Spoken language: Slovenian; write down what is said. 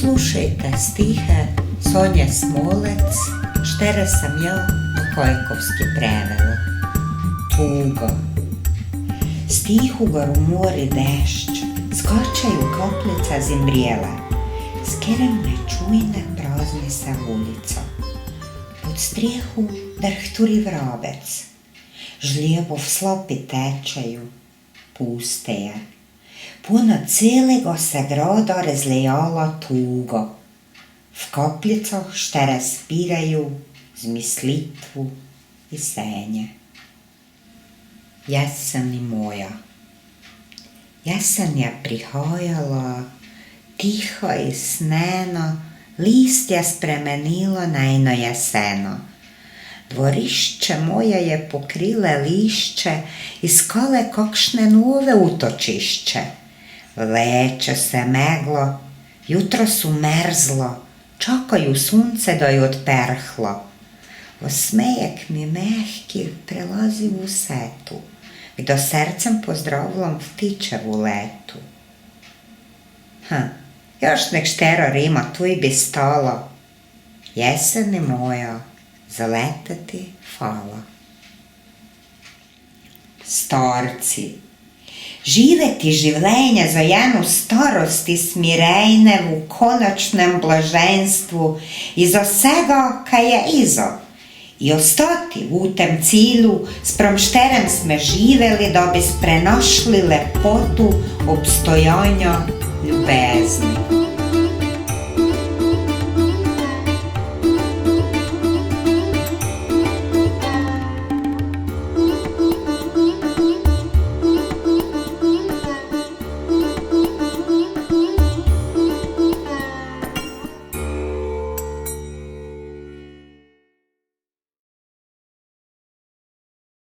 Slušajte stihe Sonje Smolec, štere sam ja u kajkavski prevela. Tugo. Stih ugoru mori dešć, skočaju kaplica zimbrijela. Skeremne čujne prazne sa ulico. Pod strijehu drhturi vrabec. Žlijebov slopi tečaju, puste je. Puno celega se grada razlejala tugo. V kaplicah štere spiraju zmislitvu i senje. Jesen moja. Jesen je prihajala, tiho i sneno, listje spremenilo na eno jeseno. Dvorišče moje je pokrile lišće, iskale kakšne nove utočišće. Vleče se meglo, jutro su merzlo, čakaju sunce da ju odperhlo. Osmejek mi mehki prelazi u setu, gdje sercem pozdravljam ptičevu letu. Još nek štero rima tu i bi stalo. Jeseni moja, zaletati fala. Starci. Živeti življenje za jenu starost i smirejne v konačnem blaženstvu iza vsega, kaj je izo. I ostati v tem cilju, sprem šterem sme živeli, da bi sprenašli lepotu obstojanja ljubezni.